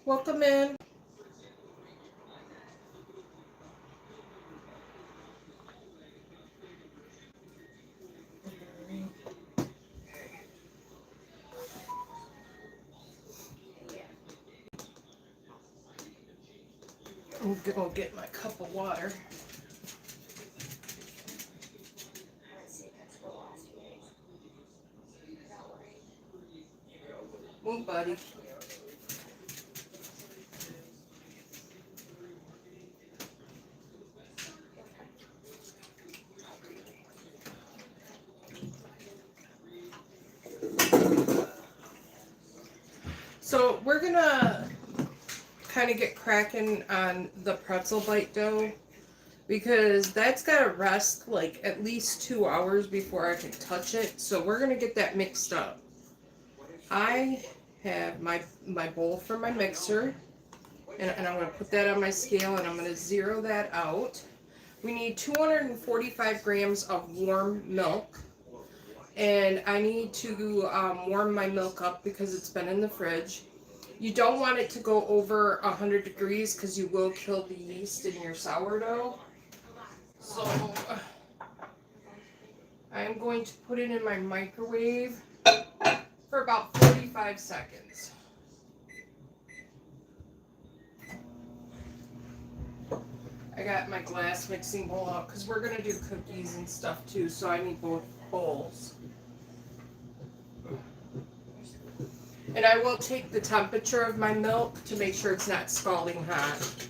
Welcome in. I'm gonna get my cup of water. Move, buddy. So we're gonna kind of get cracking on the pretzel bite dough because that's gotta rest like at least 2 hours before I can touch it. So we're gonna get that mixed up. I have my bowl for my mixer, and I'm gonna put that on my scale and I'm gonna zero that out. We need 245 grams of warm milk, and I need to warm my milk up because it's been in the fridge. You don't want it to go over 100 degrees because you will kill the yeast in your sourdough. So I'm going to put it in my microwave for about 45 seconds. I got my glass mixing bowl out because we're going to do cookies and stuff too, so I need both bowls. And I will take the temperature of my milk to make sure it's not scalding hot.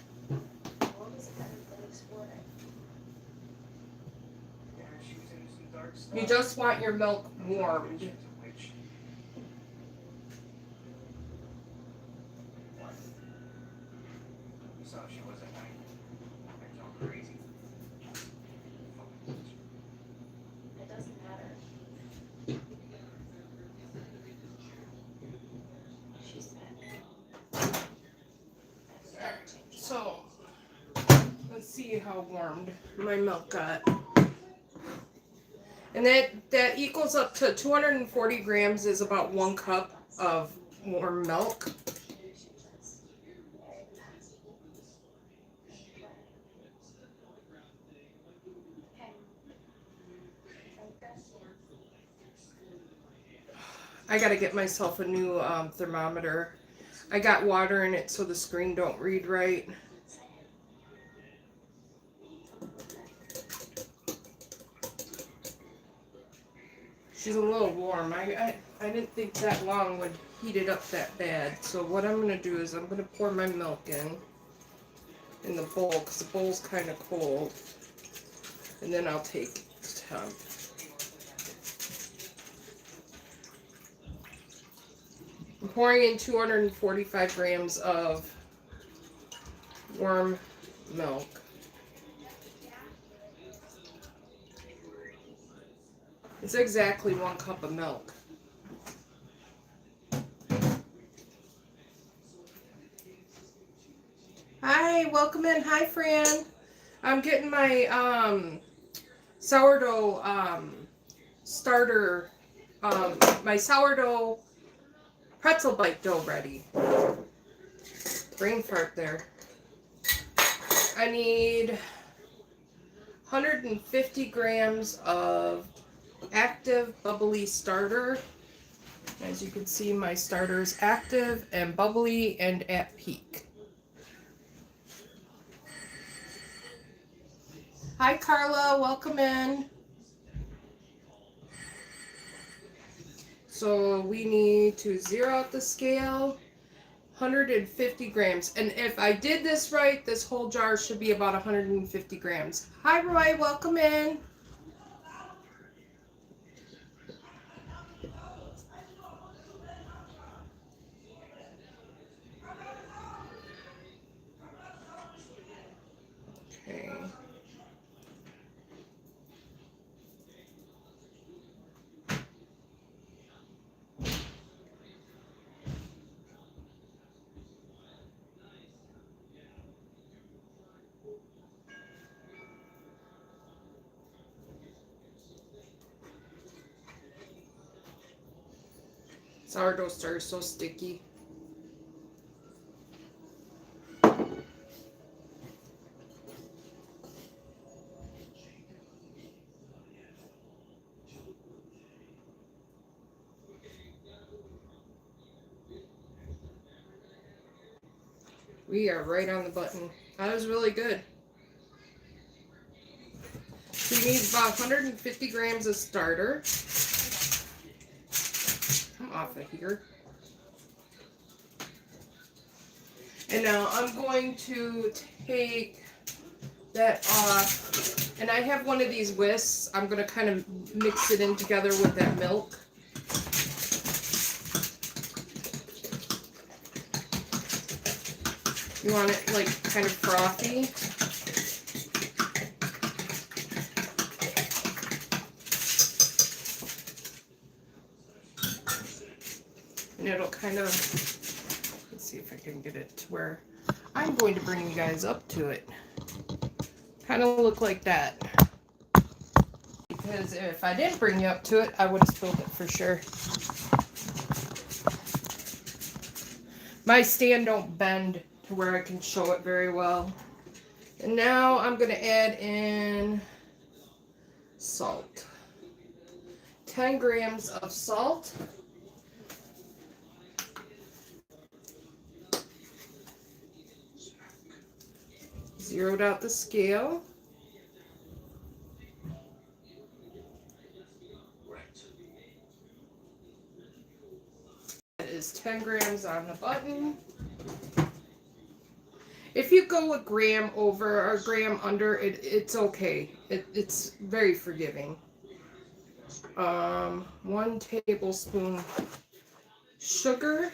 You just want your milk warmed. So, let's see how warmed my milk got. And that equals up to 240 grams is about 1 cup of warm milk. I gotta get myself a new thermometer. I got water in it so the screen don't read right. She's a little warm. I didn't think that long would heat it up that bad. So what I'm going to do is I'm going to pour my milk in the bowl because the bowl's kind of cold. And then I'll take temp. I'm pouring in 245 grams of warm milk. It's exactly 1 cup of milk. Hi, welcome in. Hi, Fran. I'm getting my sourdough starter, my sourdough pretzel bite dough ready. Brain fart there. I need 150 grams of active bubbly starter. As you can see, my starter is active and bubbly and at peak. Hi Carla, welcome in. So we need to zero out the scale, 150 grams. And if I did this right, this whole jar should be about 150 grams. Hi Roy, welcome in. Okay. Sourdough starter is so sticky. We are right on the button. That was really good. So you need about 150 grams of starter. I'm off of here. And now I'm going to take that off. And I have one of these whisks. I'm going to kind of mix it in together with that milk. You want it like kind of frothy. And it'll kind of, let's see if I can get it to where I'm going to bring you guys up to it. Kind of look like that. Because if I didn't bring you up to it, I would have spilled it for sure. My stand don't bend to where I can show it very well. And now I'm going to add in salt. 10 grams of salt. Zeroed out the scale. That is 10 grams on the button. If you go a gram over or a gram under, it's okay. It's very forgiving. 1 tablespoon sugar.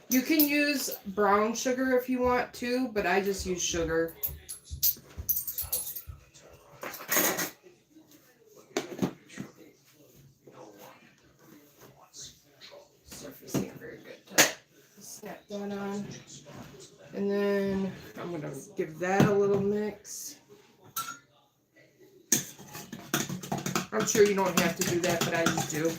You can use brown sugar if you want to, but I just use sugar. Surface ain't very good to snap that on. And then I'm going to give that a little mix. I'm sure you don't have to do that, but I just do.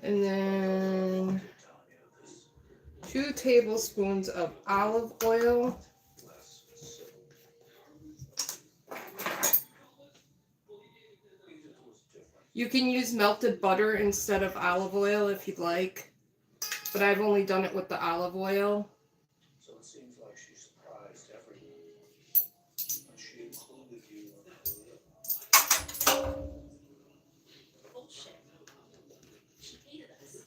And then 2 tablespoons of olive oil. You can use melted butter instead of olive oil if you'd like, but I've only done it with the olive oil. So it seems like she surprised everyone. And she included you in her. Bullshit. She hated us.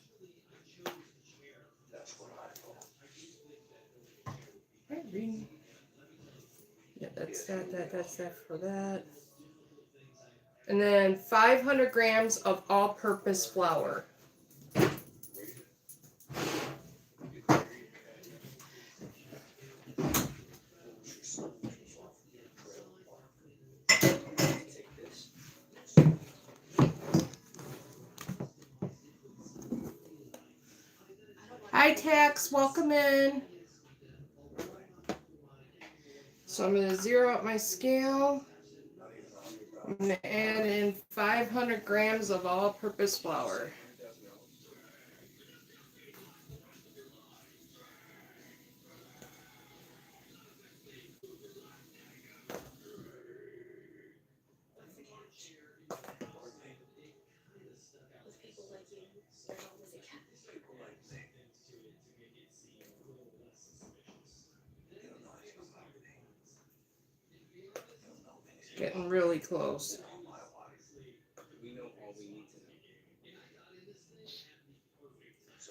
That's what I thought. Yeah, that's that for that. And then 500 grams of all-purpose flour. Hi, Tex. Welcome in. So I'm going to zero out my scale. I'm going to add in 500 grams of all-purpose flour. Getting really close.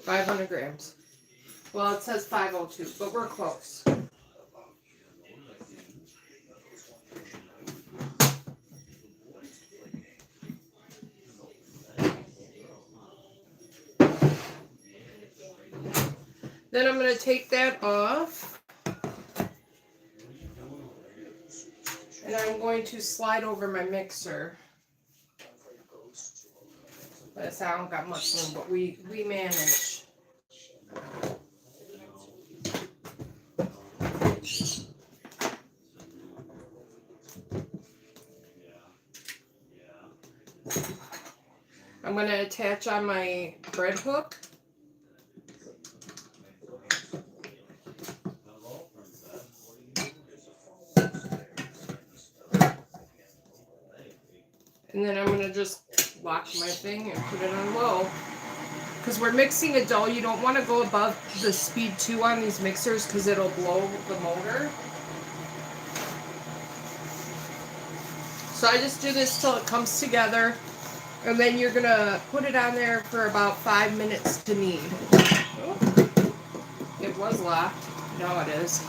500 grams. Well, it says 502, but we're close. Then I'm going to take that off. And I'm going to slide over my mixer. But I don't got much room, but we manage. I'm going to attach on my bread hook. just lock my thing and put it on low. Because we're mixing a dough, you don't want to go above the speed 2 on these mixers because it'll blow the motor. So I just do this till it comes together. And then you're going to put it on there for about 5 minutes to knead. Oh, it was locked. Now it is.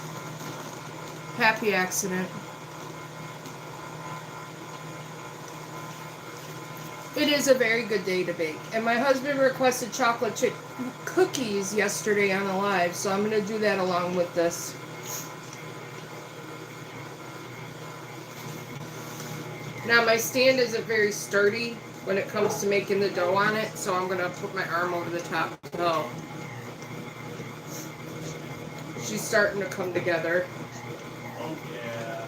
Happy accident. It is a very good day to bake. And my husband requested chocolate chip cookies yesterday on the live, so I'm going to do that along with this. Now my stand isn't very sturdy when it comes to making the dough on it, so I'm going to put my arm over the top. Oh. She's starting to come together. Oh yeah.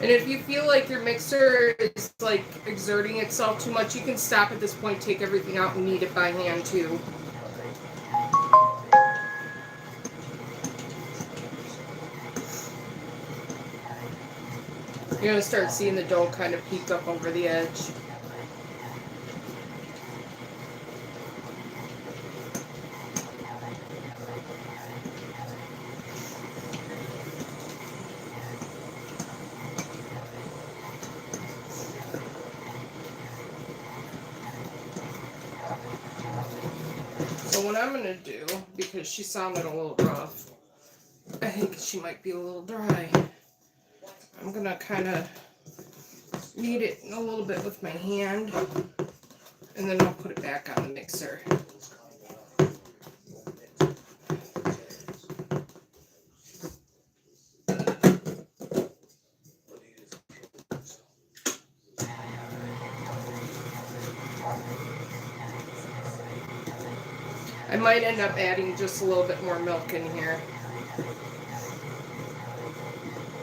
And if you feel like your mixer is like exerting itself too much, you can stop at this point, take everything out and knead it by hand too. You're going to start seeing the dough kind of peek up over the edge. So what I'm going to do, because she sounded a little rough, I think she might be a little dry. I'm going to kind of knead it a little bit with my hand, and then I'll put it back on the mixer. I might end up adding just a little bit more milk in here.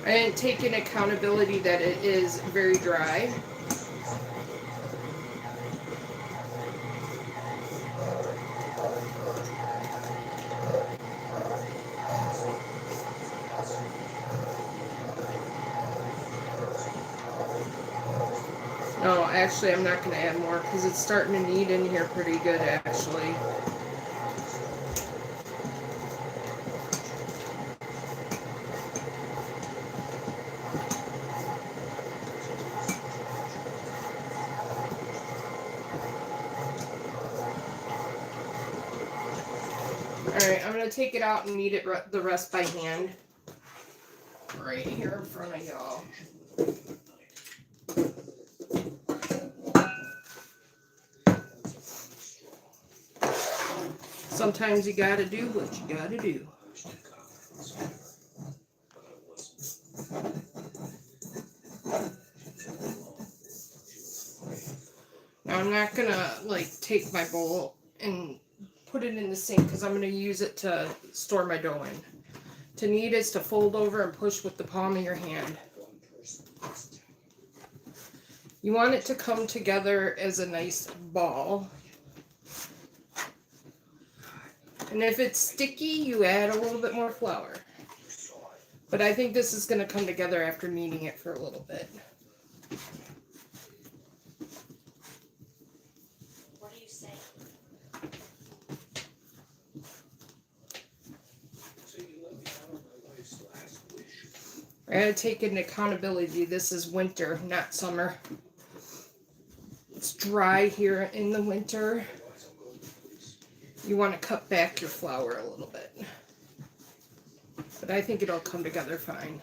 I didn't take in accountability that it is very dry. No, actually I'm not going to add more because it's starting to knead in here pretty good actually. Alright, I'm going to take it out and knead it the rest by hand. Right here in front of y'all. Sometimes you gotta do what you gotta do. Now I'm not gonna like take my bowl and put it in the sink because I'm gonna use it to store my dough in. To knead is to fold over and push with the palm of your hand. You want it to come together as a nice ball. And if it's sticky, you add a little bit more flour. But I think this is going to come together after kneading it for a little bit. What do you say? I gotta take into accountability, this is winter, not summer. It's dry here in the winter. You want to cut back your flour a little bit. But I think it'll come together fine.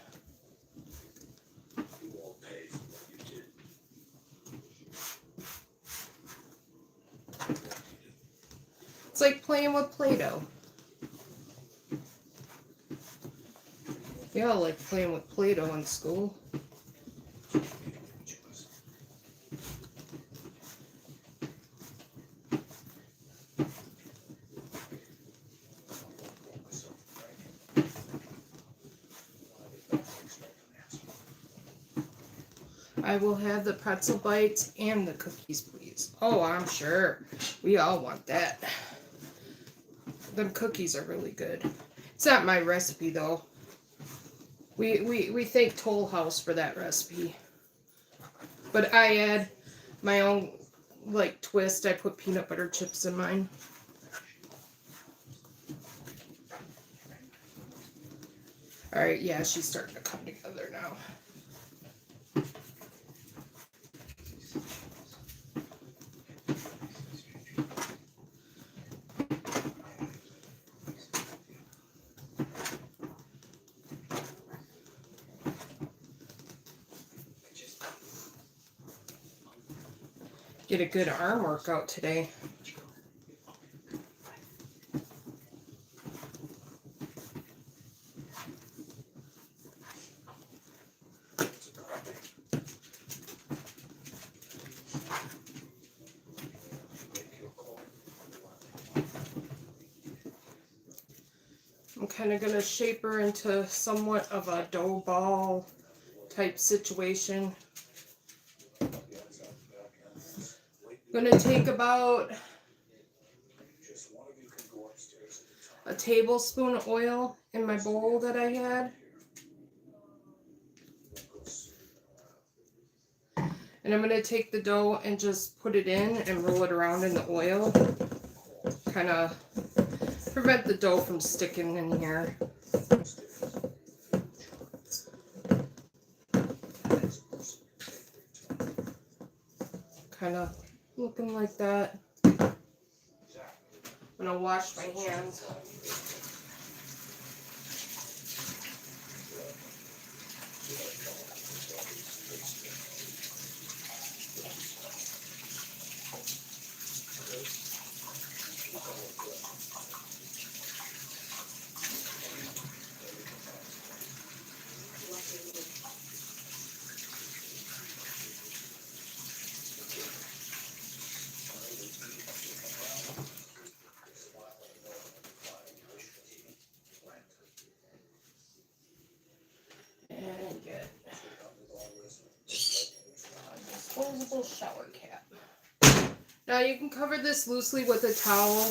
It's like playing with Play-Doh. Yeah, I like playing with Play-Doh in school. I will have the pretzel bites and the cookies, please. Oh, I'm sure. We all want that. Them cookies are really good. It's not my recipe though. We thank Toll House for that recipe. But I add my own like twist. I put peanut butter chips in mine. Alright, yeah, she's starting to come together now. Get a good arm workout today. I'm kind of going to shape her into somewhat of a dough ball type situation. I'm going to take about a tablespoon of oil in my bowl that I had. And I'm going to take the dough and just put it in and roll it around in the oil. Kind of prevent the dough from sticking in here. Kind of looking like that. I'm going to wash my hands. And get a disposable shower cap. Now you can cover this loosely with a towel.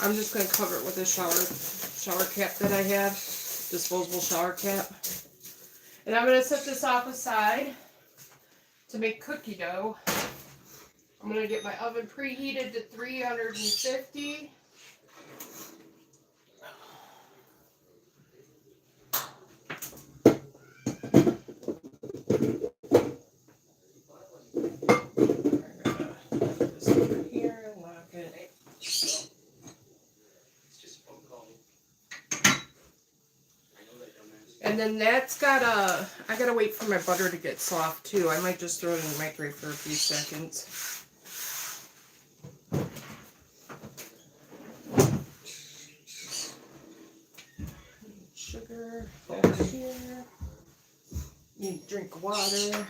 I'm just going to cover it with a shower cap that I have. Disposable shower cap. And I'm going to set this off aside to make cookie dough. I'm going to get my oven preheated to 350. And then that's I gotta wait for my butter to get soft too. I might just throw it in the microwave for a few seconds. Sugar over here. Need a drink of water.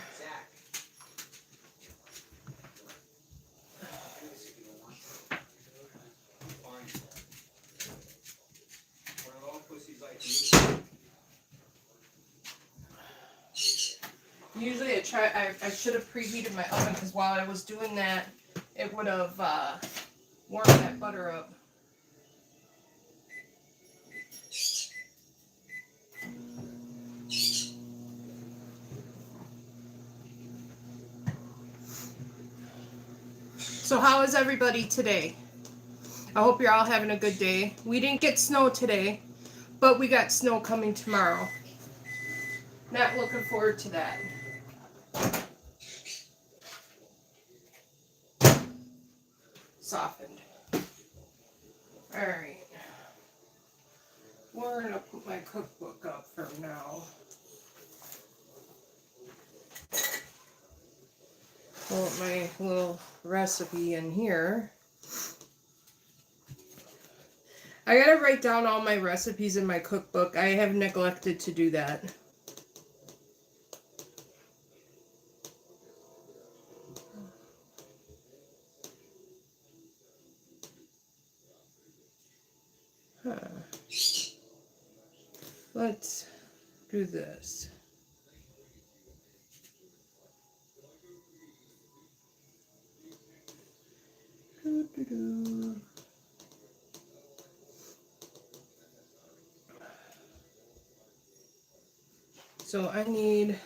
Usually I should have preheated my oven because while I was doing that, it would have warmed that butter up. So how is everybody today? I hope you're all having a good day. We didn't get snow today, but we got snow coming tomorrow. Not looking forward to that. Softened. Alright. We're going to put my cookbook up for now. Put my little recipe in here. I gotta write down all my recipes in my cookbook. I have neglected to do that. Let's do this. So I need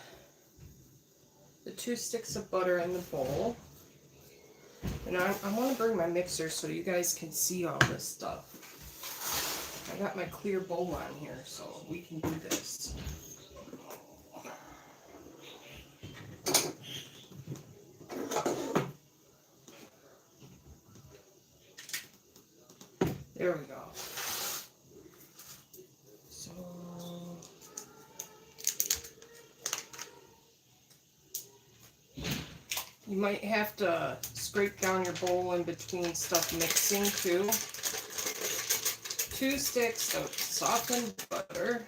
the 2 sticks of butter in the bowl. And I want to bring my mixer so you guys can see all this stuff. I got my clear bowl on here so we can do this. There we go. So you might have to scrape down your bowl in between stuff mixing too. 2 sticks of softened butter.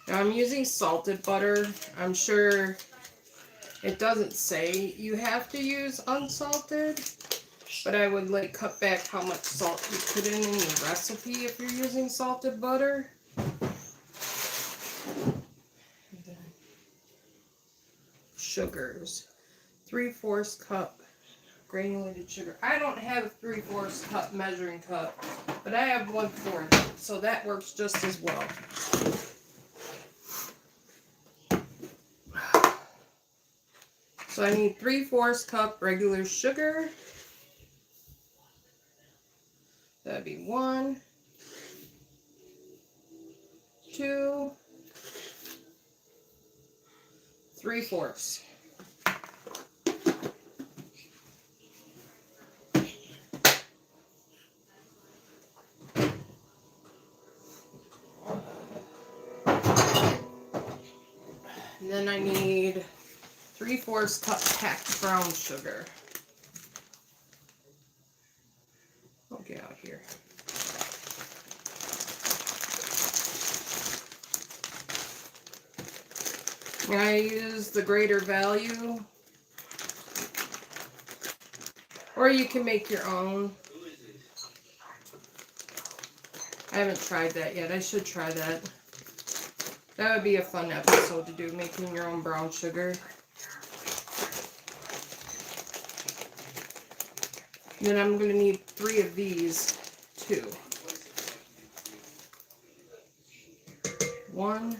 Now I'm using salted butter. I'm sure it doesn't say you have to use unsalted, but I would like cut back how much salt you put in your recipe if you're using salted butter. And then sugars. 3/4 cup granulated sugar. I don't have a 3/4 cup measuring cup, but I have 1/4, so that works just as well. So I need 3/4 cup regular sugar. That'd be 1, 2, 3/4. And then I need 3/4 cup packed brown sugar. I'll get out here. And I use the greater value, or you can make your own. I haven't tried that yet. I should try that. That would be a fun episode to do, making your own brown sugar. And then I'm going to need 3 of these too. 1,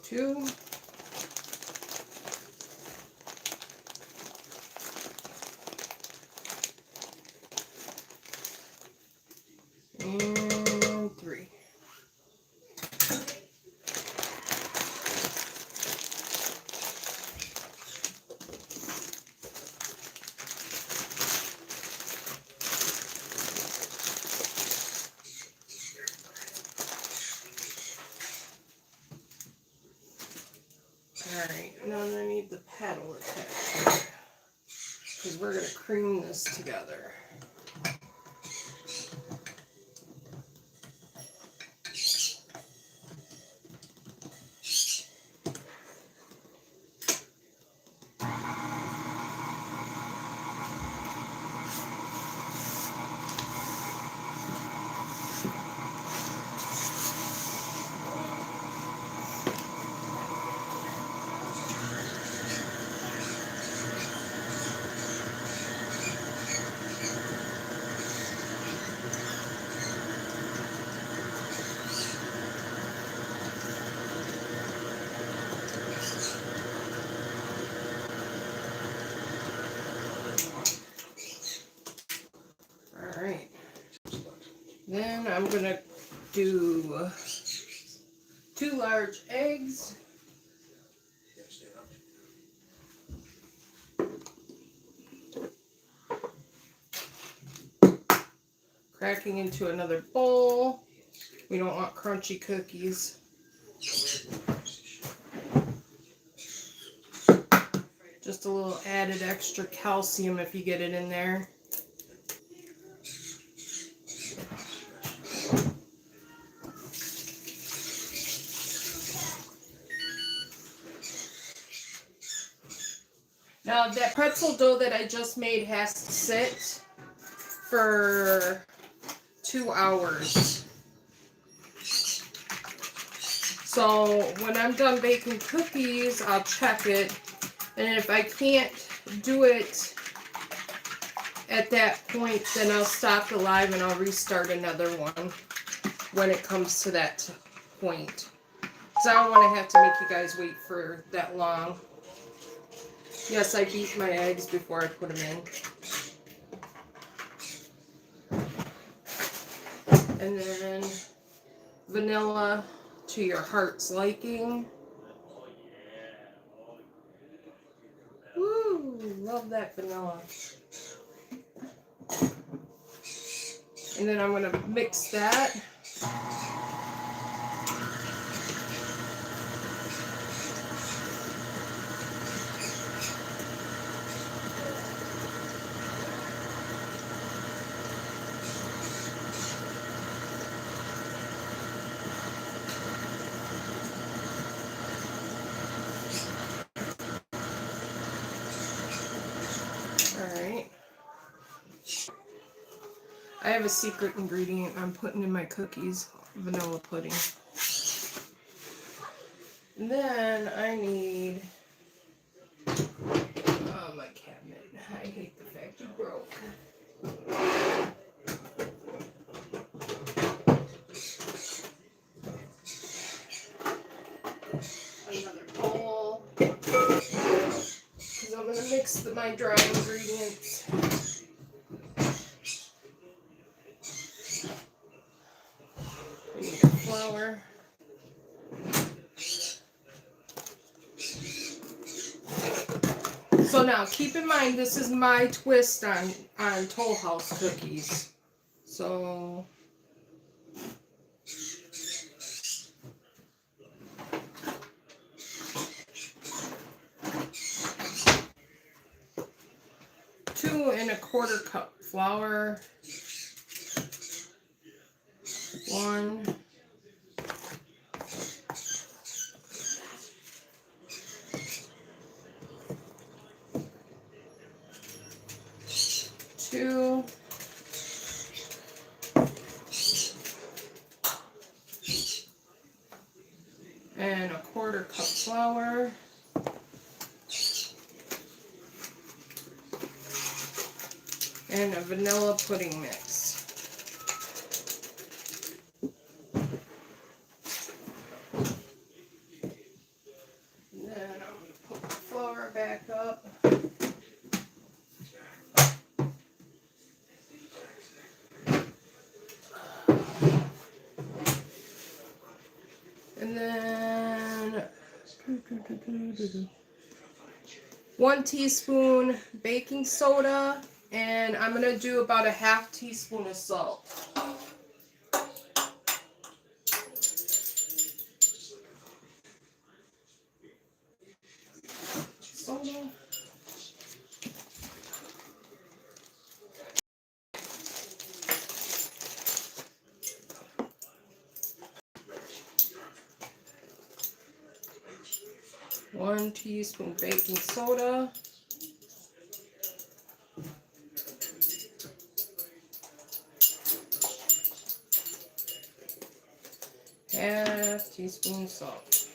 2, and 3. Alright, now I need the paddle attached because we're going to cream this together. Alright, then I'm going to do 2 large eggs. Cracking into another bowl. We don't want crunchy cookies. Just a little added extra calcium if you get it in there. Now that pretzel dough that I just made has to sit for 2 hours. So when I'm done baking cookies, I'll check it. And if I can't do it at that point, then I'll stop the live and I'll restart another one when it comes to that point. Because I don't want to have to make you guys wait for that long. Yes, I beat my eggs before I put them in. And then vanilla to your heart's liking. Woo! Love that vanilla. And then I'm going to mix that. Alright. I have a secret ingredient I'm putting in my cookies. Vanilla pudding. And then I need... Oh, my cabinet. I hate the fact it broke. Another bowl. Because I'm going to mix my dry ingredients. We need flour. So now, keep in mind, this is my twist on Toll House cookies. So... Two and a quarter cup flour. 1. 2. And a quarter cup flour. And a vanilla pudding mix. And then I'm going to put the flour back up. And then 1 teaspoon baking soda, and I'm going to do about a half teaspoon of salt. Soda. One teaspoon baking soda. Half teaspoon salt.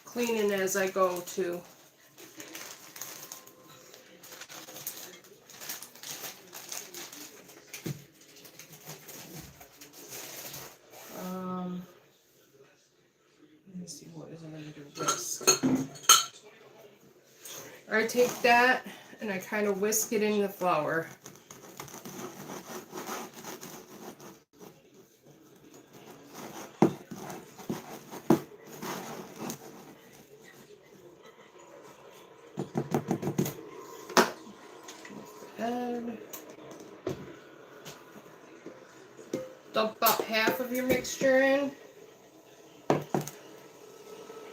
Cleaning as I go too. Let me see, what is I'm going to do whisk. I take that and I kind of whisk it in the flour. And dump about half of your mixture in.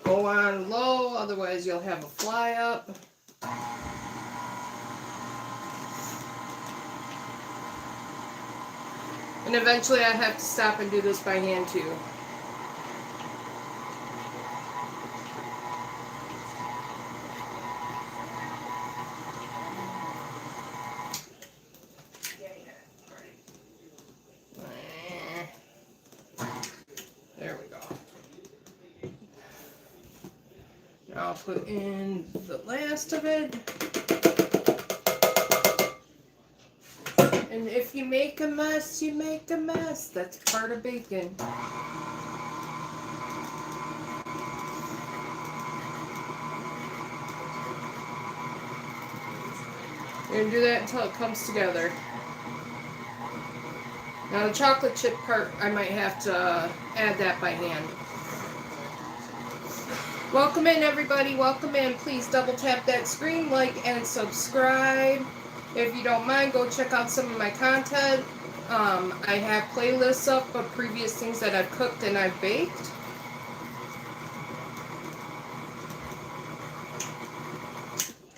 Go on low, otherwise you'll have a fly up. And eventually I have to stop and do this by hand too. I'll put in the last of it. And if you make a mess, you make a mess. That's part of baking. You're gonna do that until it comes together. Now the chocolate chip part, I might have to add that by hand. Welcome in everybody, welcome in. Please double tap that screen, like and subscribe. If you don't mind, go check out some of my content. I have playlists up of previous things that I've cooked and I've baked.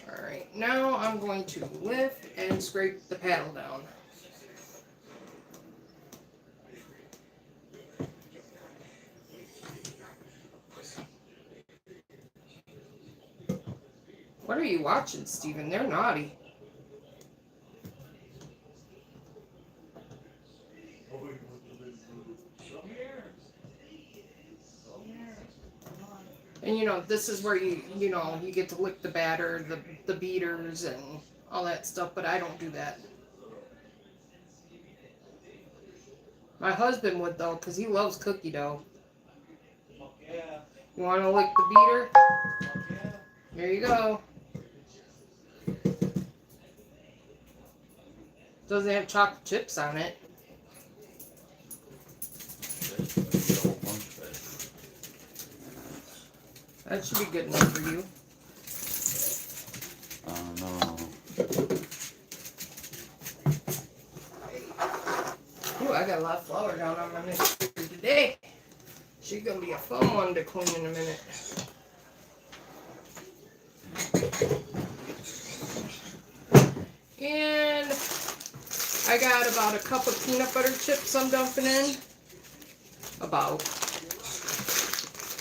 Alright, now I'm going to lift and scrape the paddle down. What are you watching, Steven? They're naughty. And you know, this is where you get to lick the batter, the beaters and all that stuff, but I don't do that. My husband would though, because he loves cookie dough. Yeah. You want to lick the beater? Yeah. Here you go. Doesn't have chocolate chips on it. That should be good enough for you. Oh no. Ooh, I got a lot of flour down on my mixer today. She's gonna be a fun one to clean in a minute. And I got about a cup of peanut butter chips I'm dumping in. About.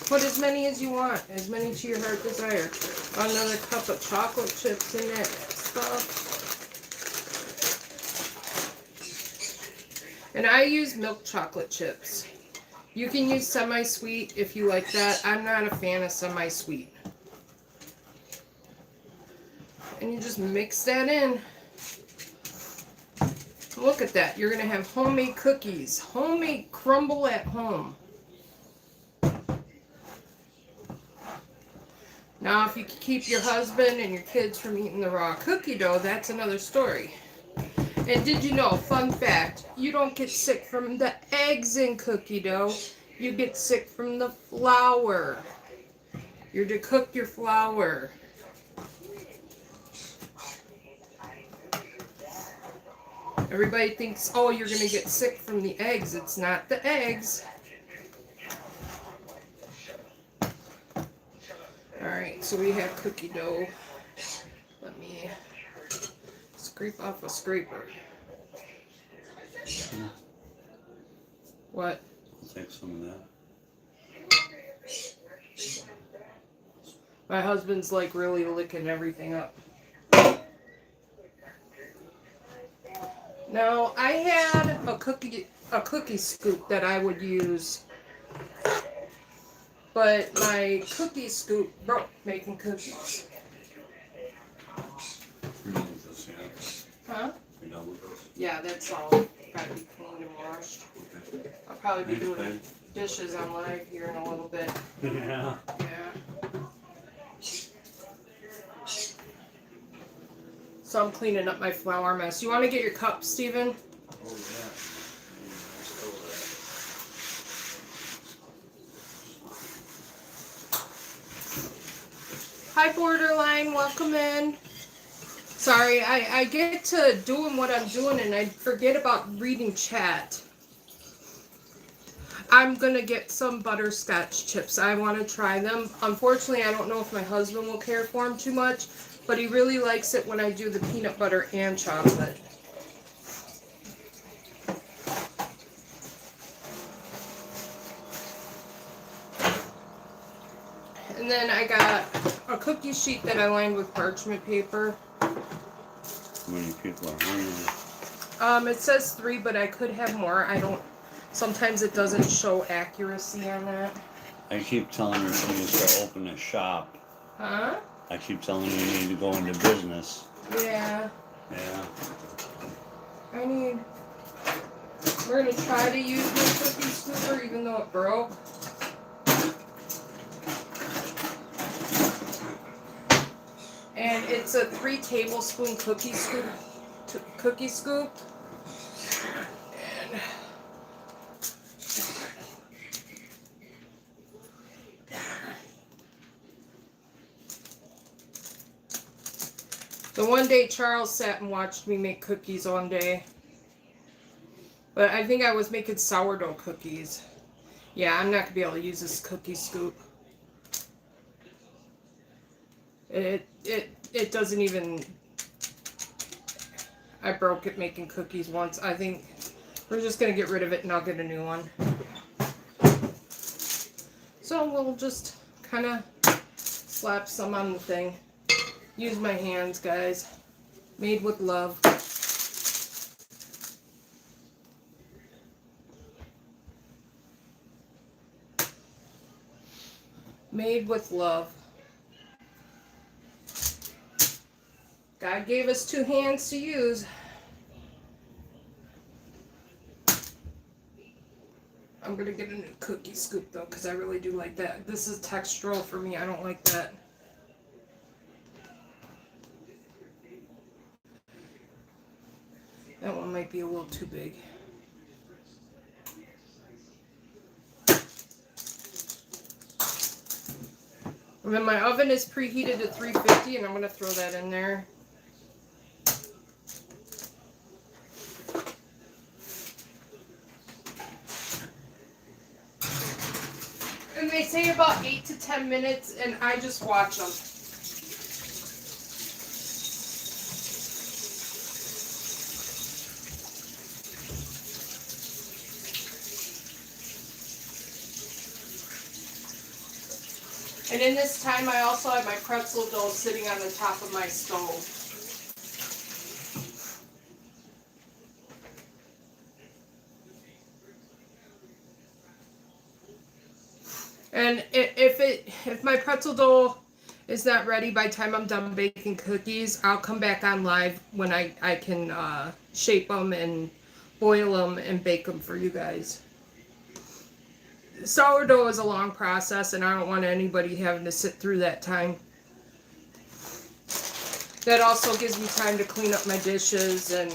Put as many as you want, as many to your heart desire. Another cup of chocolate chips in that stuff. And I use milk chocolate chips. You can use semi-sweet if you like that. I'm not a fan of semi-sweet. And you just mix that in. Look at that. You're going to have homemade cookies. Homemade crumble at home. Now, if you keep your husband and your kids from eating the raw cookie dough, that's another story. And did you know, fun fact, you don't get sick from the eggs in cookie dough. You get sick from the flour. You're to cook your flour. Everybody thinks, oh, you're going to get sick from the eggs. It's not the eggs. Alright, so we have cookie dough. Let me scrape off a scraper. What? I'll take some of that. My husband's like really licking everything up. Now, I had a cookie scoop that I would use, but my cookie scoop broke making cookies. You're done with this, yeah? Huh? You're done with this? Yeah, that's all. Gotta be cleaned and washed. Okay. I'll probably be Thanks, doing babe. dishes on live here in a little bit. Yeah. Yeah. So I'm cleaning up my flour mess. You want to get your cup, Steven? Oh, yeah. Hi, Borderline. Welcome in. Sorry, I get to doing what I'm doing and I forget about reading chat. I'm going to get some butterscotch chips. I want to try them. Unfortunately, I don't know if my husband will care for them too much, but he really likes it when I do the peanut butter and chocolate. And then I got a cookie sheet that I lined with parchment paper. How many people are hungry? It says 3, but I could have more. I don't. Sometimes it doesn't show accuracy on that. I keep telling her she needs to open a shop Huh? I keep telling you need to go into business. Yeah. Yeah. We're gonna try to use my cookie scooper even though it broke. And it's a 3 tablespoon cookie scoop. And so one day Charles sat and watched me make cookies one day. But I think I was making sourdough cookies. Yeah, I'm not gonna be able to use this cookie scoop. It doesn't even. I broke it making cookies once. I think we're just gonna get rid of it and I'll get a new one. So we'll just kind of slap some on the thing. Use my hands, guys. Made with love. Made with love. God gave us 2 hands to use. I'm gonna get a new cookie scoop though, because I really do like that. This is textural for me. I don't like that. That one might be a little too big. And then my oven is preheated to 350 and I'm gonna throw that in there. And they say about 8 to 10 minutes, and I just watch them. And in this time, I also have my pretzel dough sitting on the top of my stove. And if my pretzel dough is not ready by the time I'm done baking cookies, I'll come back on live when I can shape them and boil them and bake them for you guys. Sourdough is a long process, and I don't want anybody having to sit through that time. That also gives me time to clean up my dishes and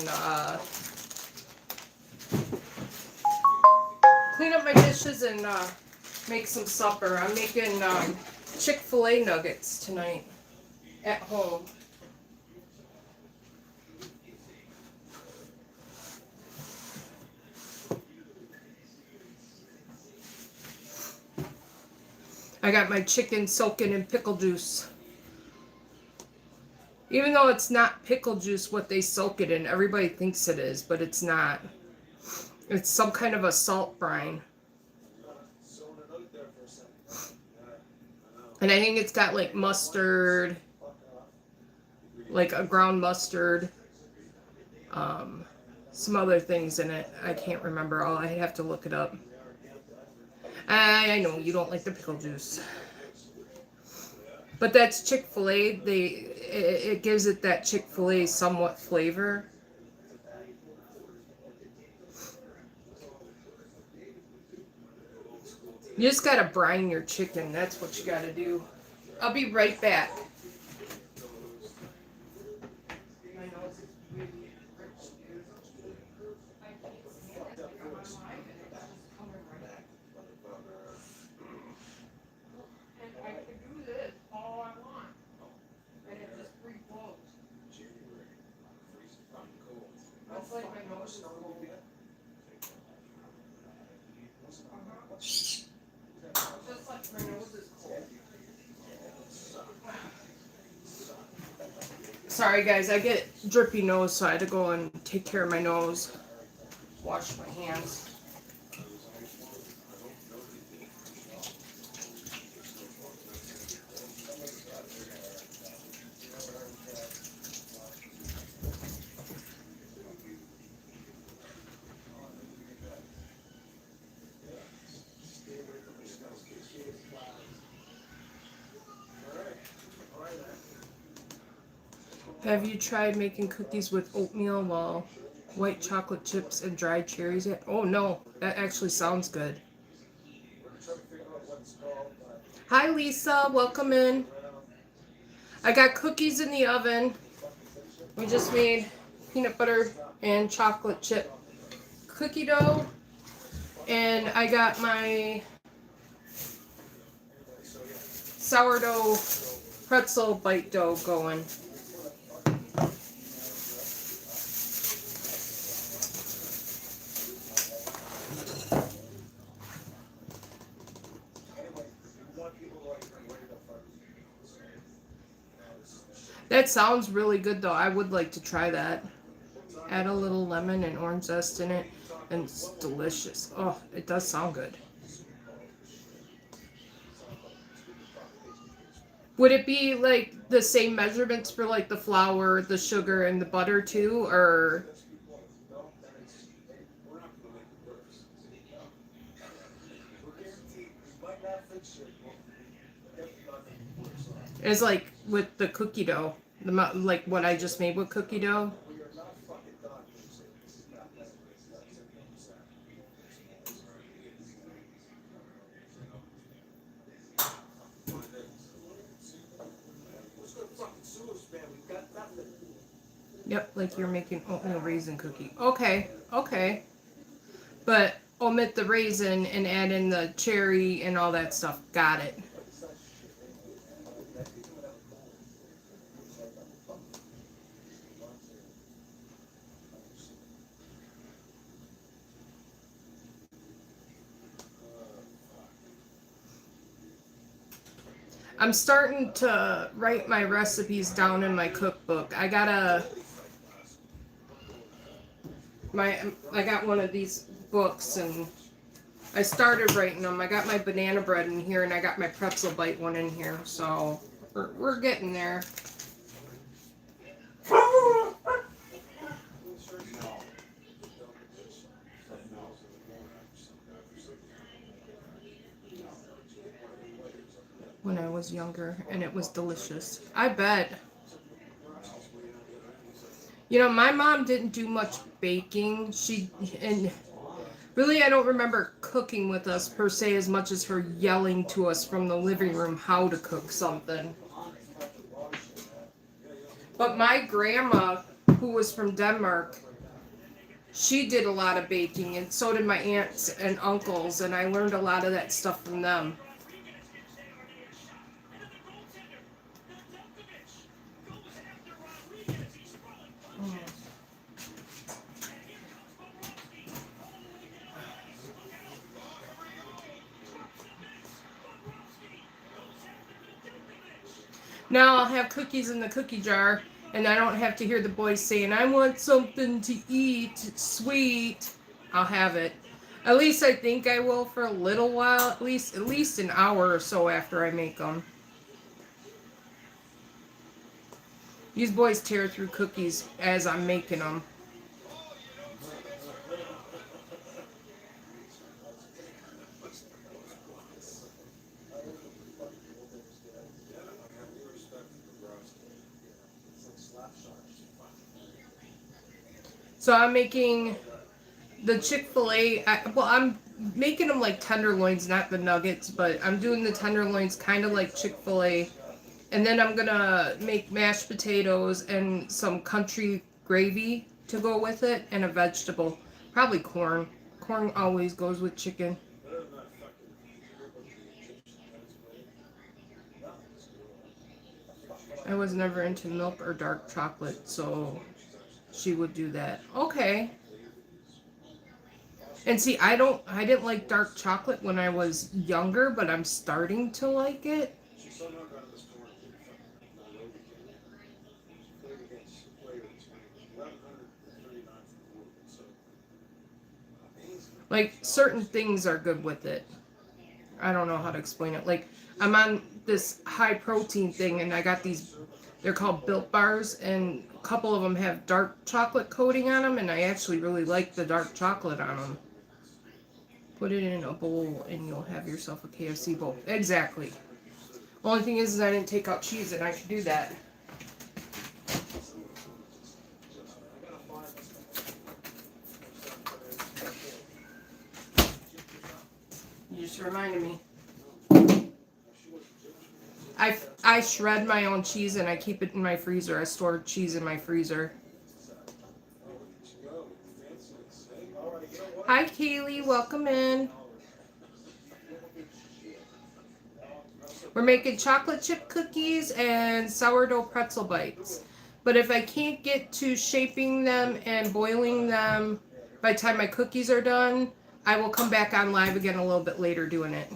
make some supper. I'm making Chick-fil-A nuggets tonight at home. I got my chicken soaking in pickle juice. Even though it's not pickle juice what they soak it in, everybody thinks it is, but it's not. It's some kind of a salt brine. And I think it's got like mustard, like a ground mustard, some other things in it. I can't remember all. I have to look it up. I know you don't like the pickle juice. But that's Chick-fil-A. It gives it that Chick-fil-A somewhat flavor. You just gotta brine your chicken. That's what you gotta do. I'll be right back. Sorry guys, I get drippy nose, so I had to go and take care of my nose. Wash my hands. Have you tried making cookies with oatmeal while white chocolate chips and dried cherries yet? Oh no, that actually sounds good. Hi Lisa, welcome in. I got cookies in the oven. We just made peanut butter and chocolate chip cookie dough. And I got my sourdough pretzel bite dough going. That sounds really good though. I would like to try that. Add a little lemon and orange zest in it, and it's delicious. Oh, it does sound good. Would it be like the same measurements for like the flour, the sugar, and the butter too, or? It's like with the cookie dough, like what I just made with cookie dough. Yep, like you're making oatmeal raisin cookie. Okay, okay. But omit the raisin and add in the cherry and all that stuff. Got it. I'm starting to write my recipes down in my cookbook. I got one of these books and I started writing them. I got my banana bread in here and I got my pretzel bite one in here. So we're getting there. When I was younger, and it was delicious. I bet. You know, my mom didn't do much baking. And really I don't remember cooking with us per se as much as her yelling to us from the living room how to cook something. But my grandma, who was from Denmark, she did a lot of baking, and so did my aunts and uncles, and I learned a lot of that stuff from them. Now I'll have cookies in the cookie jar, and I don't have to hear the boys saying, I want something to eat, sweet. I'll have it. At least I think I will for a little while, at least an hour or so after I make them. These boys tear through cookies as I'm making them. So I'm making the Chick-fil-A, I'm making them like tenderloins, not the nuggets, but I'm doing the tenderloins kind of like Chick-fil-A. And then I'm gonna make mashed potatoes and some country gravy to go with it, and a vegetable. Probably corn. Corn always goes with chicken. I was never into milk or dark chocolate, so she would do that. Okay. And see, I didn't like dark chocolate when I was younger, but I'm starting to like it. Like, certain things are good with it. I don't know how to explain it. Like, I'm on this high protein thing, and I got these, they're called Built Bars, and a couple of them have dark chocolate coating on them, and I actually really like the dark chocolate on them. Put it in a bowl, and you'll have yourself a KFC bowl. Exactly. Only thing is I didn't take out cheese, and I can do that. reminded me. I shred my own cheese and I keep it in my freezer. I store cheese in my freezer. Hi Kaylee, welcome in. We're making chocolate chip cookies and sourdough pretzel bites. But if I can't get to shaping them and boiling them by the time my cookies are done, I will come back on live again a little bit later doing it.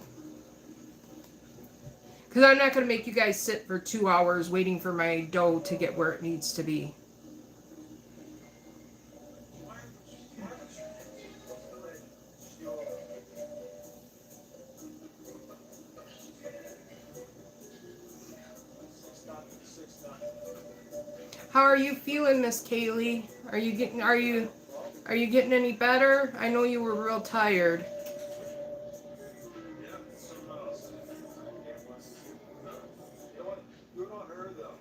Because I'm not going to make you guys sit for 2 hours waiting for my dough to get where it needs to be. How are you feeling, Miss Kaylee? Are you getting any better? I know you were real tired. Good on her though.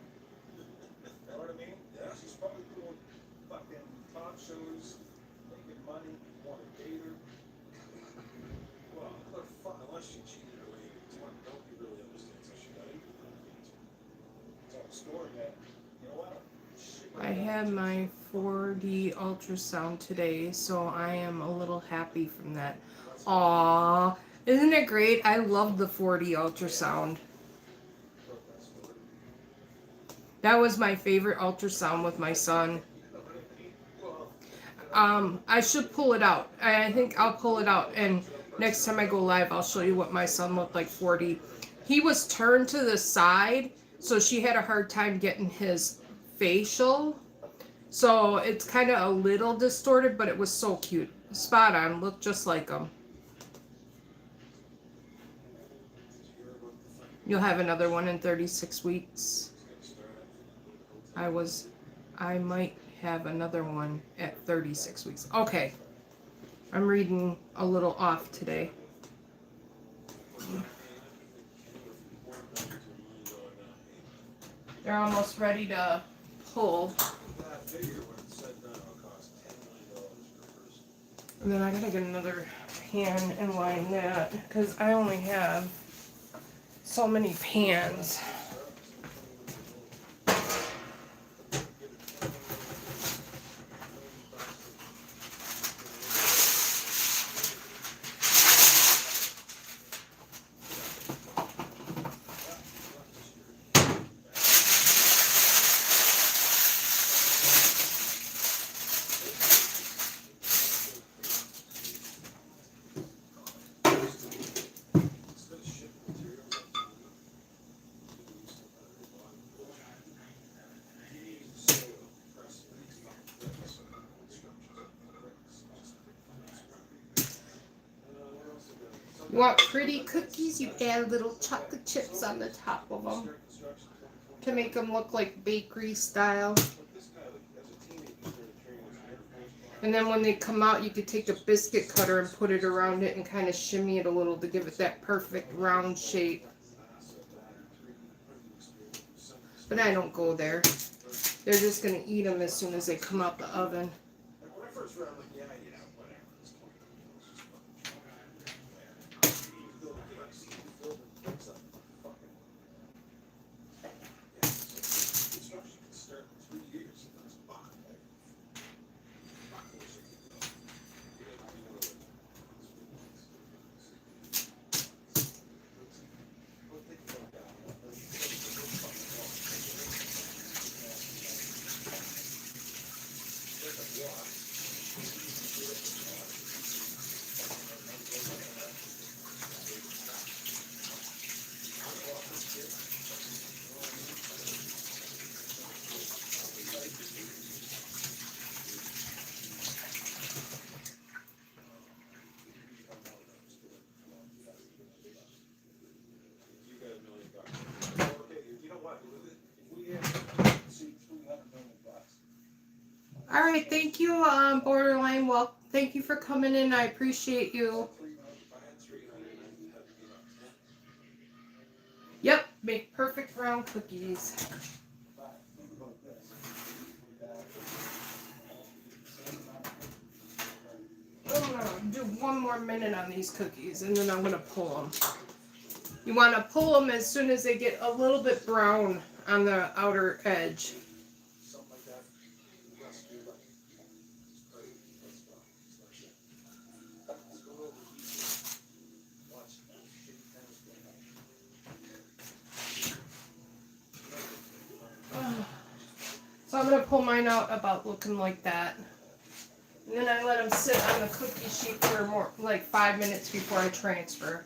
You know what I mean? Yeah, she's probably doing fucking talk shows, making money, want to date her. Well, let her fuck, unless she cheated away. Nobody really understands how she got into that. It's all a story, man. You know what? I had my 4D ultrasound today, so I am a little happy from that. Aww, isn't it great? I love the 4D ultrasound. That was my favorite ultrasound with my son. I should pull it out. I think I'll pull it out, and next time I go live, I'll show you what my son looked like 4D. He was turned to the side, so she had a hard time getting his facial. So it's kind of a little distorted, but it was so cute. Spot on. Looked just like him. You'll have another one in 36 weeks. I might have another one at 36 weeks. Okay. I'm reading a little off today. They're almost ready to pull. And then I gotta get another pan and line that because I only have so many pans. You want pretty cookies? You add little chocolate chips on the top of them to make them look like bakery style. And then when they come out, you could take a biscuit cutter and put it around it and kind of shimmy it a little to give it that perfect round shape. But I don't go there. They're just going to eat them as soon as they come out the oven. All right, thank you, Borderline. Well, thank you for coming in. I appreciate you. Yep, make perfect round cookies. Oh gonna do one more minute on these cookies, and then I'm gonna pull them. You want to pull them as soon as they get a little bit brown on the outer edge. Something like that. Let's do that. It's great. Let's go. Let's go over here. Watch that shitty tennis game. So I'm gonna pull mine out about looking like that. And then I let them sit on the cookie sheet for more, like 5 minutes before I transfer.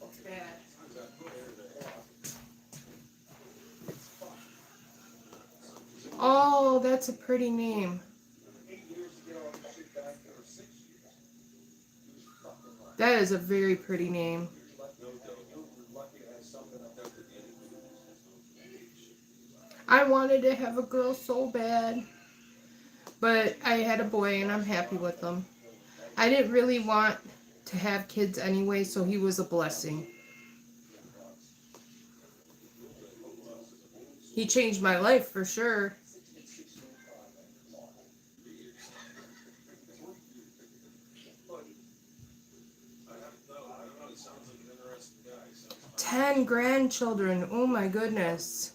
It's bad. Oh, that's a pretty name. That is a very pretty name. I wanted to have a girl so bad, but I had a boy and I'm happy with him. I didn't really want to have kids anyway, so he was a blessing. He changed my life for sure. He sounds like an interesting guy. 10 grandchildren. Oh my goodness.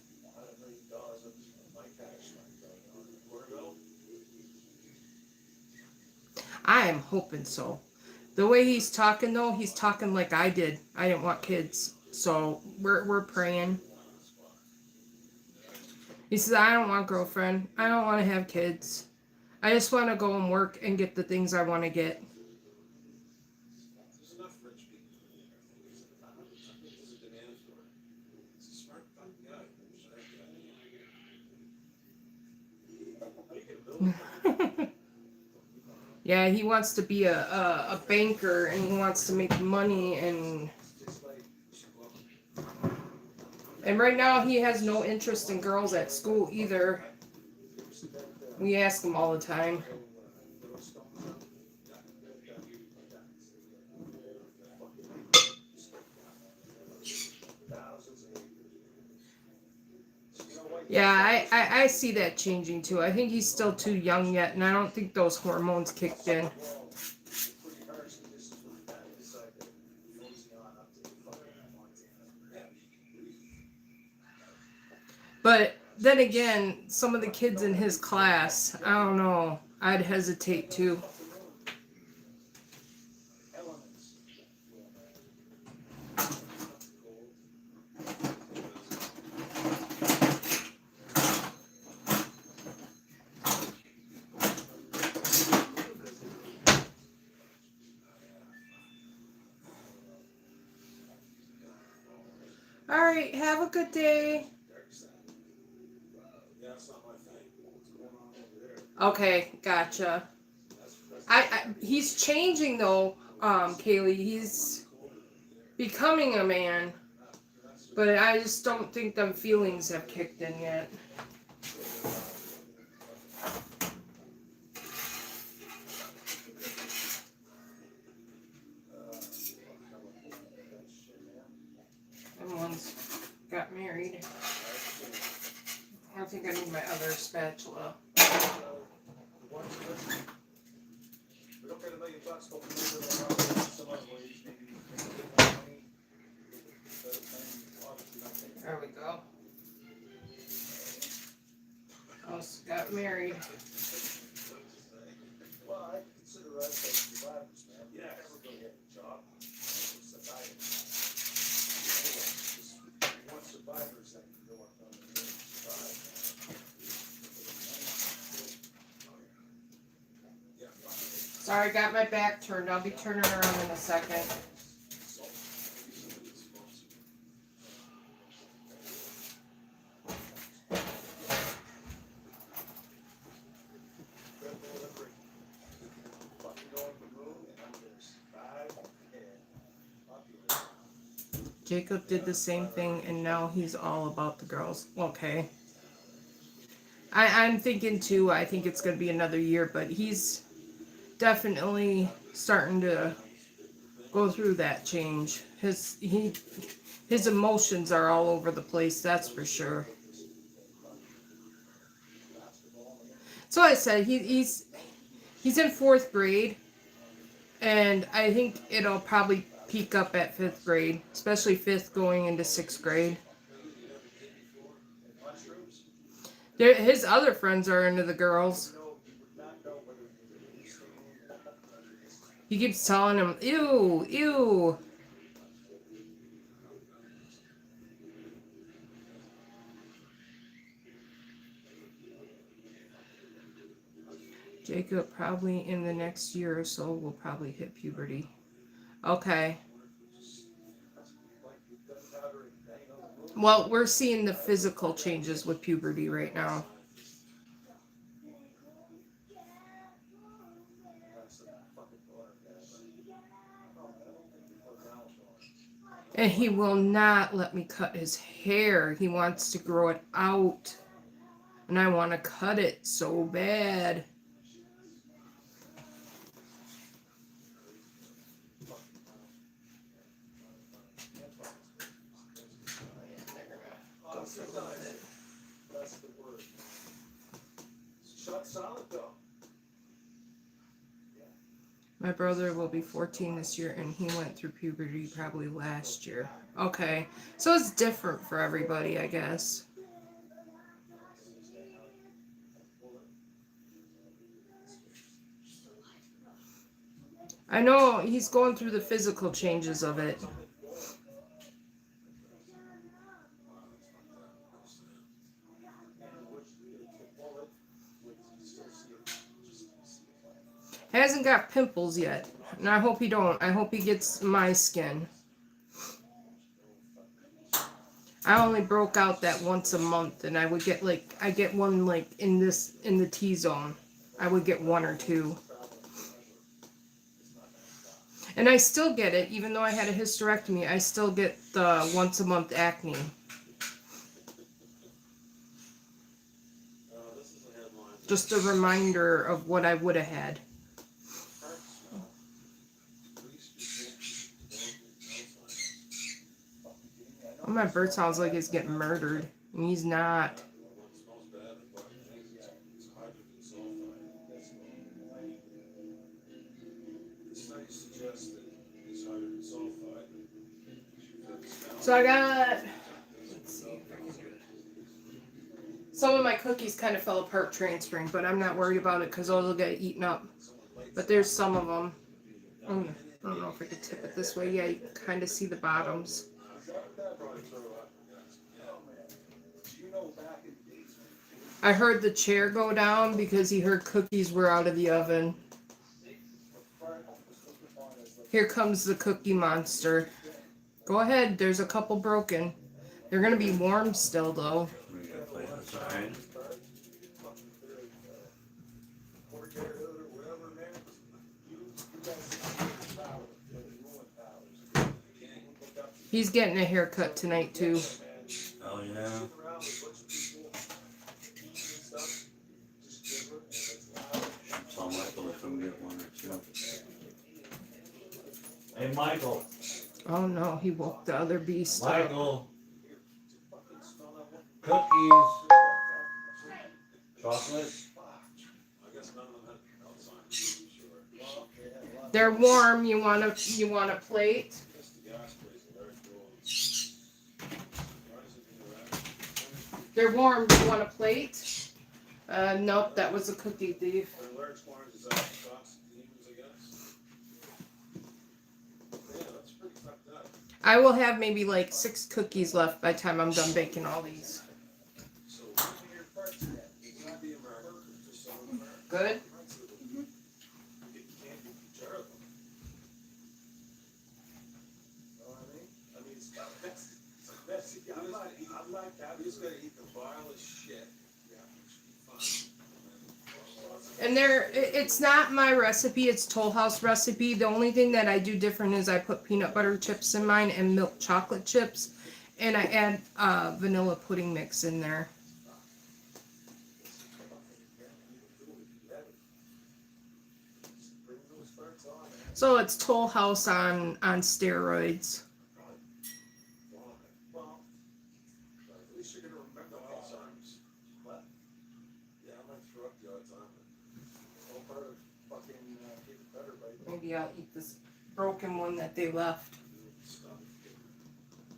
I am hoping so. The way he's talking though, he's talking like I did. I didn't want kids. So we're praying. He says, I don't want a girlfriend. I don't want to have kids. I just want to go and work and get the things I want to get. There's enough rich people. There's a demand for it. He's a smart fucking guy. Yeah, he wants to be a banker and he wants to make money and right now he has no interest in girls at school either. We ask him all the time. Yeah, I see that changing too. I think he's still too young yet, and I don't think those hormones kicked in. But then again, some of the kids in his class, I don't know, I'd hesitate too. Alright, have a good day. Okay, gotcha. He's changing though, Kaylee. He's becoming a man. But I just don't think them feelings have kicked in yet. Everyone's got married. I think I need my other spatula. We don't get $1 million, but we some other ways, maybe money. There we go. Almost got married. Well, I consider us as survivors, man. Yeah, never go get a job. Survivors. We want survivors that can go up on the road and survive. Sorry, got my back turned. I'll be turning around in a second. Jacob did the same thing, and now he's all about the girls. Okay. I'm thinking too, I think it's going to be another year, but he's definitely starting to go through that change. His emotions are all over the place, that's for sure. So I said he's in 4th grade, and I think it'll probably peak up at 5th grade, especially 5th going into 6th grade. His other friends are into the girls. He keeps telling him, ew, ew. Jacob probably in the next year or so will probably hit puberty. Okay. Well, we're seeing the physical changes with puberty right now. And he will not let me cut his hair. He wants to grow it out. And I want to cut it so bad. My brother will be 14 this year, and he went through puberty probably last year. Okay, so it's different for everybody, I guess. I know he's going through the physical changes of it. Hasn't got pimples yet, and I hope he don't. I hope he gets my skin. I only broke out that once a month, and I would get I get one in the T-zone. I would get 1 or 2. And I still get it, even though I had a hysterectomy. I still get the once a month acne. Just a reminder of what I would have had. Oh, my bird sounds like he's getting murdered, and he's not. So I got, let's see if I can do it. Some of my cookies kind of fell apart transferring, but I'm not worried about it because those will get eaten up. But there's some of them. I don't know if I could tip it this way. Yeah, you can kind of see the bottoms. I heard the chair go down because he heard cookies were out of the oven. Here comes the cookie monster. Go ahead, there's a couple broken. They're going to be warm still, though. We gotta play outside. He's getting a haircut tonight, too. Oh, yeah. Tell Michael to come get 1 or 2. Hey, Michael. Oh, no, he woke the other beast up. Michael. Cookies. Chocolate. They're warm. You want a plate? They're warm. You want a plate? Nope, that was a cookie thief. I will have maybe 6 cookies left by the time I'm done baking all these. Good? And it's not my recipe, it's Toll House recipe. The only thing that I do different is I put peanut butter chips in mine and milk chocolate chips. And I add vanilla pudding mix in there. So it's Toll House on steroids. Well, at least you're gonna remember Alzheimer's. What? Yeah, I'm gonna throw up the odds on it. All part of fucking getting better by Maybe I'll eat this broken one that they left. stuff.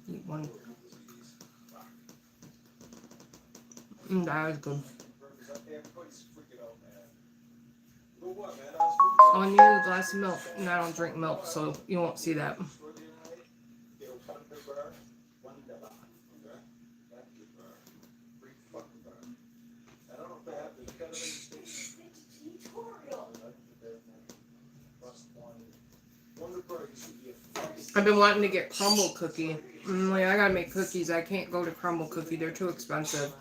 Eat one. That was good. Everybody's freaking out, man. You know what, man? All I need is a glass of milk, and I don't drink milk, so you won't see that. I've been wanting to get crumble cookie. Like, I gotta make cookies. I can't go to crumble cookie. They're too expensive.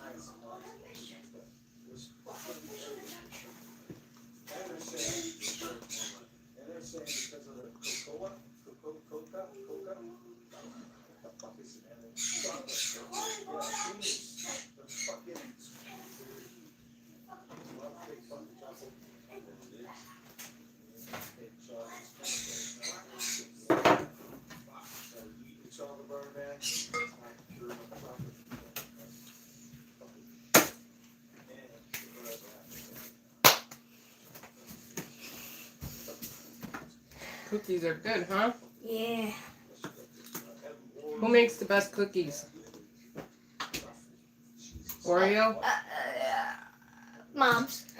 Cookies are good, huh? Yeah. Who makes the best cookies? Oreo? Mom's.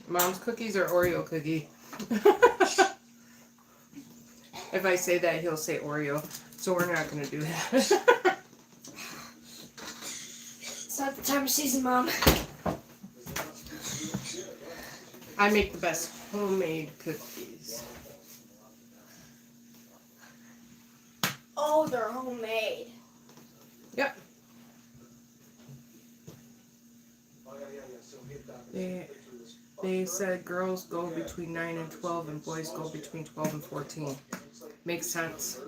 Mom's cookies or Oreo cookie? If I say that, he'll say Oreo. So we're not going to do that. It's not the time of season, Mom. I make the best homemade cookies. Oh, they're homemade. Yep. They said girls go between 9 and 12 and boys go between 12 and 14. Makes sense.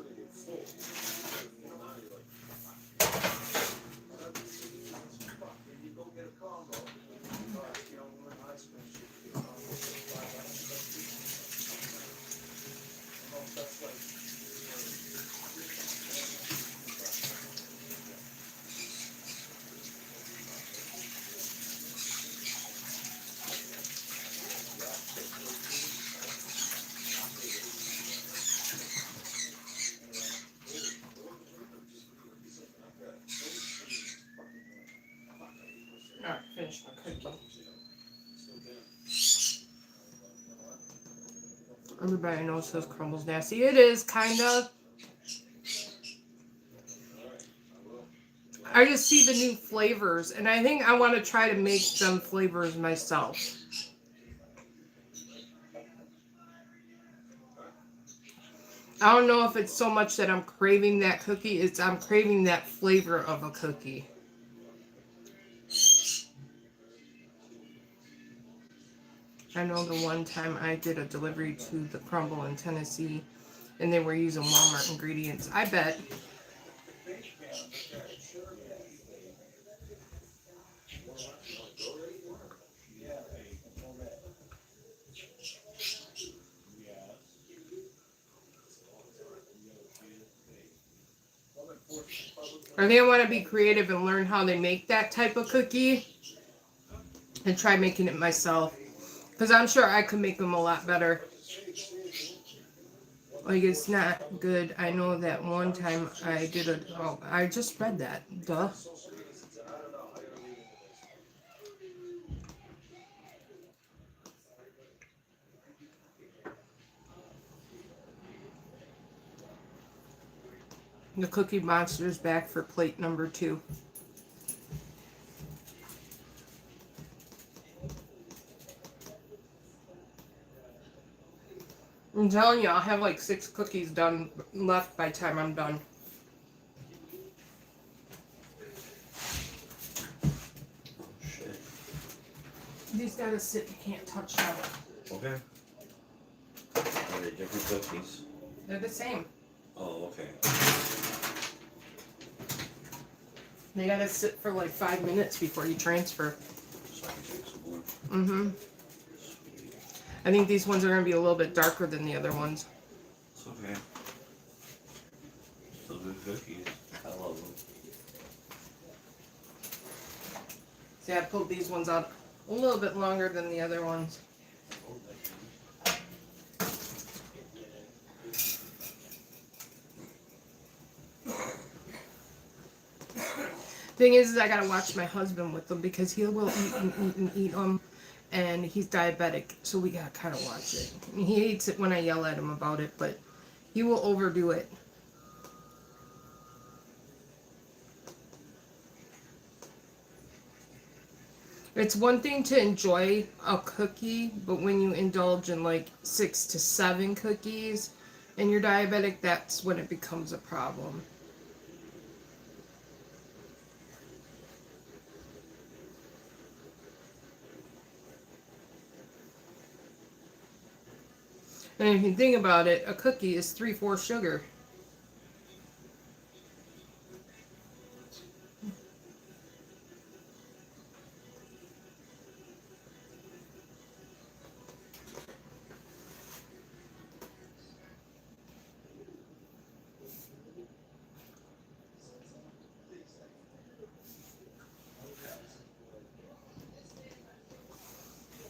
Alright, finish my cookie. Everybody knows this crumble's nasty. It is, kind of. I just see the new flavors, and I think I want to try to make them flavors myself. I don't know if it's so much that I'm craving that cookie, it's I'm craving that flavor of a cookie. I know the one time I did a delivery to the Crumble in Tennessee, and they were using Walmart ingredients. I bet. I think I want to be creative and learn how they make that type of cookie and try making it myself. Because I'm sure I could make them a lot better. Like, it's not good. I know that one time I did a... Oh, I just read that. Duh. The Cookie Monster's back for plate number 2. I'm telling you, I'll have like 6 cookies done left by the time I'm done. Shit. These gotta sit, you can't touch them. Okay. Are they different cookies? They're the same. Oh, okay. They gotta sit for like 5 minutes before you transfer. So I can take some more. Mm-hmm. I think these ones are gonna be a little bit darker than the other ones. It's okay. Still good cookies. I love them. See, I pulled these ones out a little bit longer than the other ones. Thing is I gotta watch my husband with them because he will eat and eat and eat them, and he's diabetic, so we gotta kind of watch it. And he hates it when I yell at him about it, but he will overdo it. It's one thing to enjoy a cookie, but when you indulge in like 6 to 7 cookies and you're diabetic, that's when it becomes a problem. And if you think about it, a cookie is 3/4 sugar.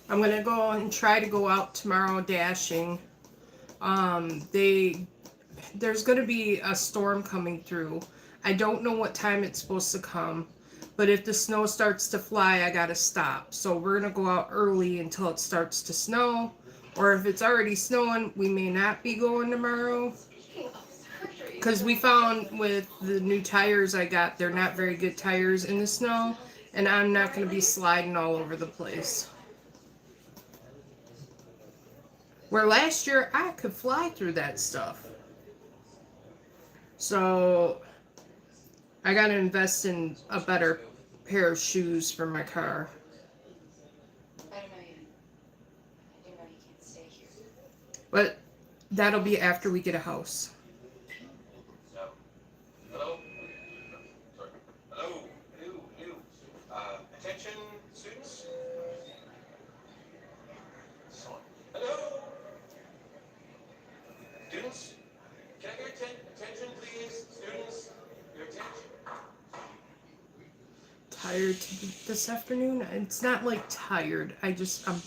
I'm gonna go and try to go out tomorrow dashing. There's gonna be a storm coming through. I don't know what time it's supposed to come, but if the snow starts to fly, I gotta stop. So we're gonna go out early until it starts to snow, or if it's already snowing, we may not be going tomorrow. Because we found with the new tires I got, they're not very good tires in the snow, and I'm not gonna be sliding all over the place. Where last year I could fly through that stuff. So I gotta invest in a better pair of shoes for my car. I don't know you. I do know you can't stay here. But that'll be after we get a house. Hello? Sorry. Hello? New. Attention, students? Hello? Students? Can I get attention, please? Students? Your attention? Tired this afternoon? It's not like tired. I'm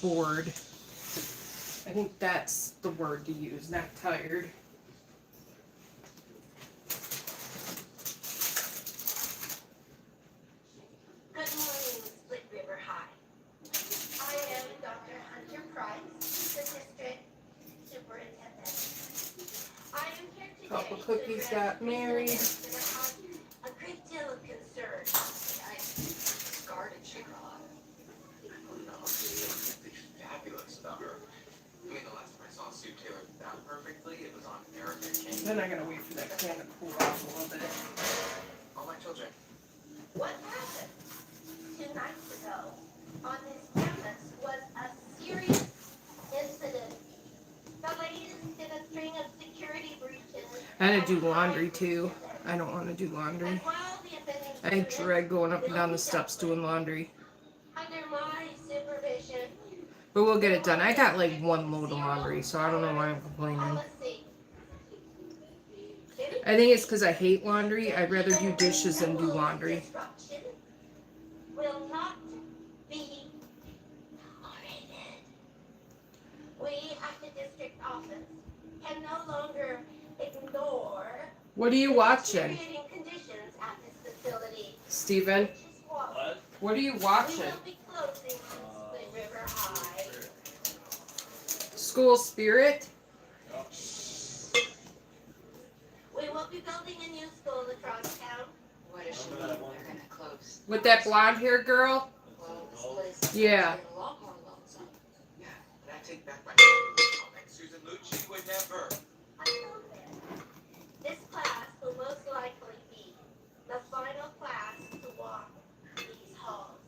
bored. I think that's the word to use, not tired. Good morning, Split River High. I am Dr. Hunter Price, the district superintendent. I am here today Couple to cookies address got married. residents that have a great deal of concern. I scarred a chick off. Oh no, it's fabulous about her. I mean, the last time I saw Sue Taylor that perfectly, it was on American King. Then I gotta wait for that can to cool off a little bit. All my children. What happened 2 nights ago on this campus was a serious incident. The latest in a string of security breaches. I had to do laundry too. I don't want to do laundry. And while the offending I students dread going up and will down be the steps dealt with doing laundry. under my supervision, But we'll get it done. I got like 1 load of laundry, so I don't know why I'm complaining. policy. I think it's because I hate laundry. I'd rather do dishes than do laundry. Disruption will not be tolerated. We at the district office can no longer ignore What are you watching, deteriorating conditions at this facility. Steven? Which is why What? What are you we watching? will be closing Split River High. School Spirit? We will be building a new school across town. What does she mean they're gonna close? With that blonde hair girl? Well, this place is Yeah. getting a lot more lonesome. Yeah, and I take back my comment. Susan Lucci would never. I know this. This class will most likely be the final class to walk these halls.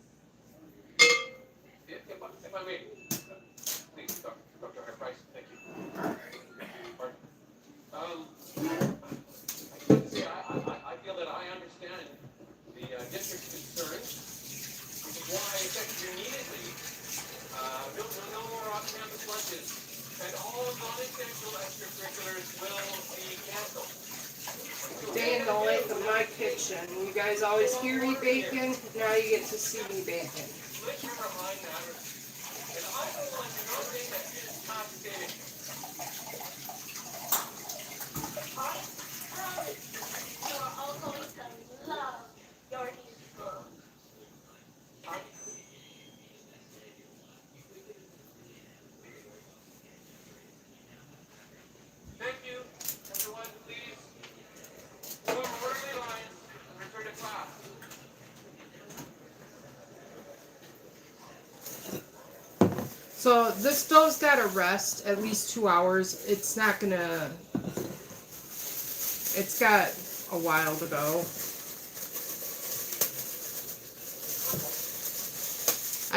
If I may, please, Dr. Hunter Price, thank you. Pardon. I feel that I understand the district's concerns, which is why I said immediately, no more off-campus lunches. And all non-essential extracurriculars will be canceled. Day in the life of my kitchen. You guys always hear me baking. Now you get to see me baking. Let you remind matters. And I don't want nothing that is not fitting. I promise you are all going to love your new school. Thank you. Everyone, please form orderly lines and return to class. So this dough's gotta rest at least 2 hours. It's not gonna. It's got a while to go.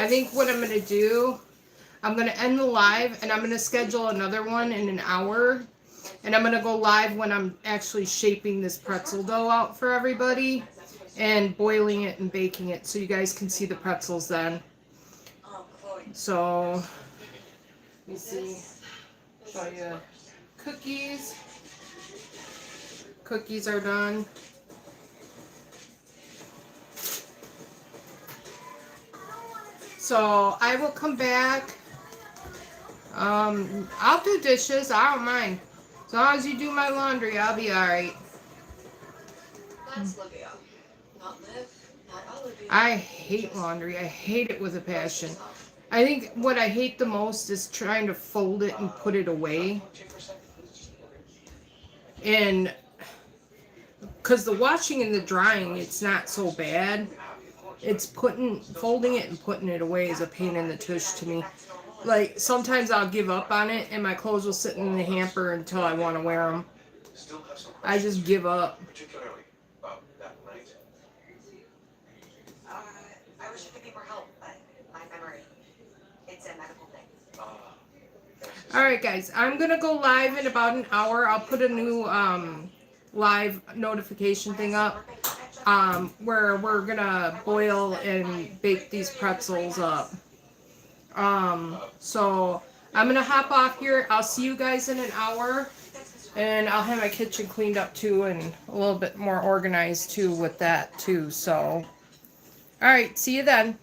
I think what I'm gonna do, I'm gonna end the live and I'm gonna schedule another one in an hour. And I'm gonna go live when I'm actually shaping this pretzel dough out for everybody and boiling it and baking it so you guys can see the pretzels then. So, let me see, show you cookies. Cookies are done. So, I will come back. I'll do dishes, I don't mind. As long as you do my laundry, I'll be alright. That's Livia. Not Liv, not Olivia. I hate laundry. I hate it with a passion. I think what I hate the most is trying to fold it and put it away. And because the washing and the drying, it's not so bad. It's folding it and putting it away is a pain in the tush to me. Like, sometimes I'll give up on it and my clothes will sit in the hamper until I want to wear them. I just give up. Particularly about that night. I wish I could be more help, but my memory, it's a medical thing. Alright guys, I'm going to go live in about an hour. I'll put a new live notification thing up where we're going to boil and bake these pretzels up. So I'm going to hop off here. I'll see you guys in an hour. And I'll have my kitchen cleaned up too and a little bit more organized too with that too. So, alright, see you then.